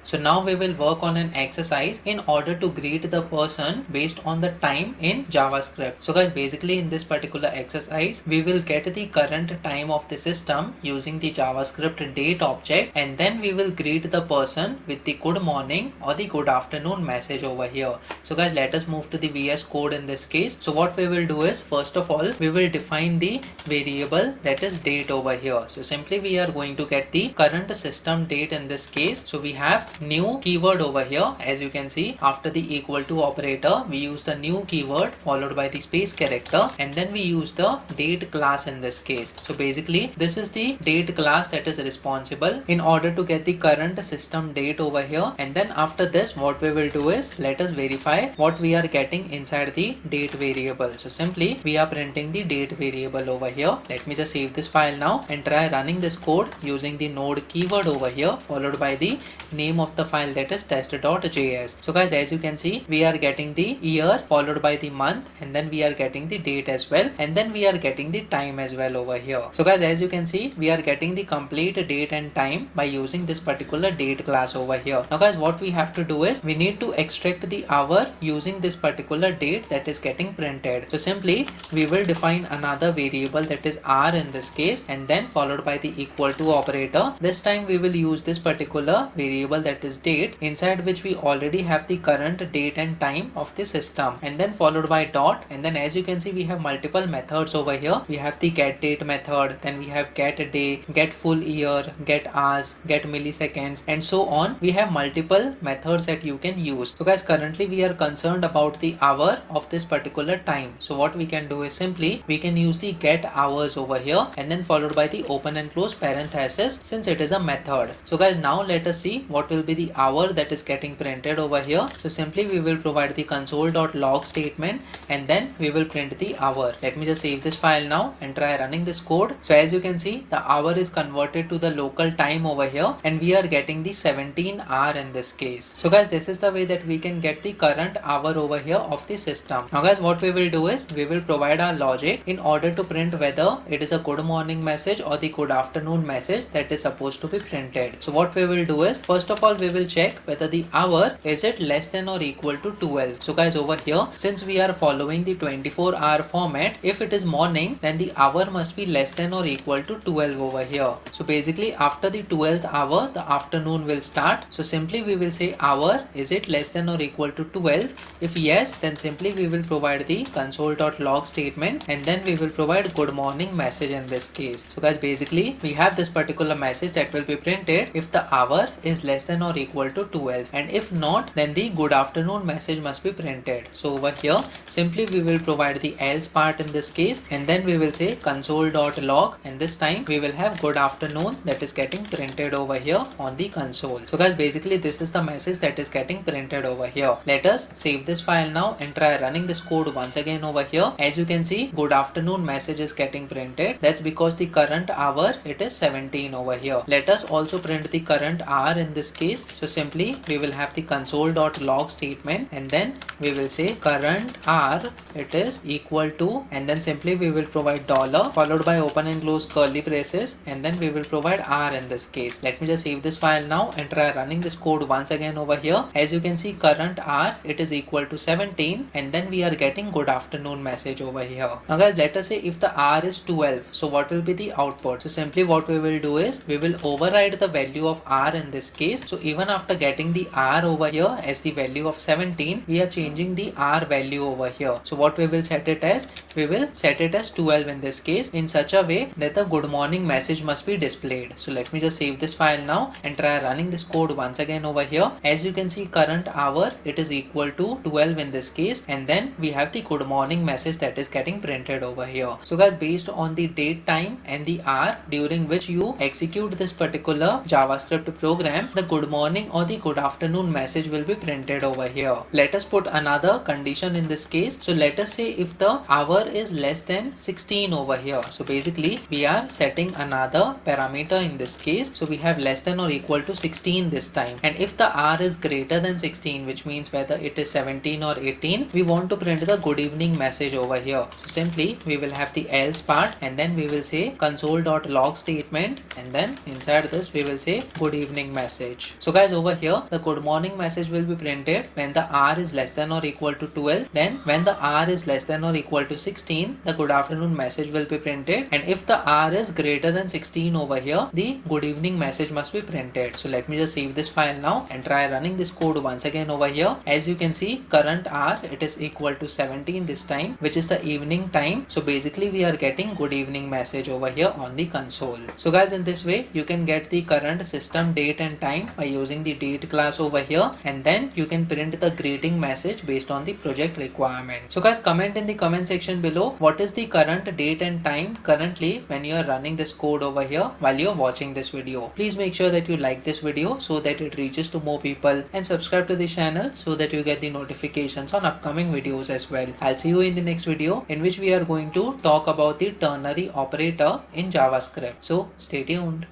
So now we will work on an exercise in order to greet the person based on the time in JavaScript. So guys, basically in this particular exercise, we will get the current time of the system using the JavaScript date object, and then we will greet the person with the good morning or the good afternoon message over here. So guys, let us move to the VS Code in this case. So what we will do is, first of all, we will define the variable that is date over here. So simply we are going to get the current system date in this case. So we have new keyword over here. As you can see, after the equal to operator, we use the new keyword followed by the space character, and then we use the date class in this case. So basically this is the date class that is responsible in order to get the current system date over here. And then after this, what we will do is, let us verify what we are getting inside the date variable. So simply we are printing the date variable over here. Let me just save this file now and try running this code using the node keyword over here followed by the name of the file, that is test.js. So guys, as you can see, we are getting the year followed by the month, and then we are getting the date as well, and then we are getting the time as well over here. So guys, as you can see, we are getting the complete date and time by using this particular date class over here. Now guys, what we have to do is, we need to extract the hour using this particular date that is getting printed. So simply we will define another variable that is r in this case, and then followed by the equal to operator. This time we will use this particular variable that is date, inside which we already have the current date and time of the system, and then followed by dot. And then as you can see, we have multiple methods over here. We have the get date method, then we have get day, get full year, get hours, get milliseconds, and so on. We have multiple methods that you can use. So guys, currently we are concerned about the hour of this particular time. So what we can do is, simply we can use the get hours over here, and then followed by the open and close parenthesis, since it is a method. So guys, now let us see what will be the hour that is getting printed over here. So simply we will provide the console.log statement, and then we will print the hour. Let me just save this file now and try running this code. So as you can see, the hour is converted to the local time over here, and we are getting the 17 hour in this case. So guys, this is the way that we can get the current hour over here of the system. Now guys, what we will do is, we will provide our logic in order to print whether it is a good morning message or the good afternoon message that is supposed to be printed. So what we will do is, first of all, we will check whether the hour is it less than or equal to 12. So guys, over here, since we are following the 24-hour format, if it is morning, then the hour must be less than or equal to 12 over here. So basically after the 12th hour, the afternoon will start. So simply we will say hour, is it less than or equal to 12? If yes, then simply we will provide the console.log statement, and then we will provide good morning message in this case. So guys, basically we have this particular message that will be printed if the hour is less than or equal to 12, and if not, then the good afternoon message must be printed. So over here, simply we will provide the else part in this case, and then we will say console.log, and this time we will have good afternoon that is getting printed over here on the console. So guys, basically this is the message that is getting printed over here. Let us save this file now and try running this code once again over here. As you can see, good afternoon message is getting printed. That's because the current hour, it is 17 over here. Let us also print the current hour in this case. So simply we will have the console.log statement, and then we will say current hour, it is equal to, and then simply we will provide dollar followed by open and close curly braces, and then we will provide hour in this case. Let me just save this file now and try running this code once again over here. As you can see, current hour, it is equal to 17, and then we are getting good afternoon message over here. Now guys, let us say if the hour is 12, so what will be the output? So simply what we will do is, we will override the value of r in this case. So even after getting the r over here as the value of 17, we are changing the r value over here. So what we will set it as, we will set it as 12 in this case, in such a way that the good morning message must be displayed. So let me just save this file now and try running this code once again over here. As you can see, current hour, it is equal to 12 in this case, and then we have the good morning message that is getting printed over here. So guys, based on the date, time, and the hour during which you execute this particular JavaScript program, the good morning or the good afternoon message will be printed over here. Let us put another condition in this case. So let us say if the hour is less than 16 over here. So basically we are setting another parameter in this case. So we have less than or equal to 16 this time, and if the hour is greater than 16, which means whether it is 17 or 18, we want to print the good evening message over here. So simply we will have the else part, and then we will say console.log statement, and then inside this we will say good evening message. message. So guys, over here the good morning message will be printed when the hour is less than or equal to 12. Then when the hour is less than or equal to 16, the good afternoon message will be printed, and if the hour is greater than 16 over here, the good evening message must be printed. So let me just save this file now and try running this code once again over here. As you can see, current hour, it is equal to 17 this time, which is the evening time. So basically we are getting good evening message over here on the console. So guys, in this way you can get the current system date and time by using the date class over here, and then you can print the greeting message based on the project requirement. So guys, comment in the comment section below what is the current date and time currently when you are running this code over here while you're watching this video. Please make sure that you like this video so that it reaches to more people, and subscribe to the channel so that you get the notifications on upcoming videos as well. I'll see you in the next video in which we are going to talk about the ternary operator in JavaScript. So stay tuned.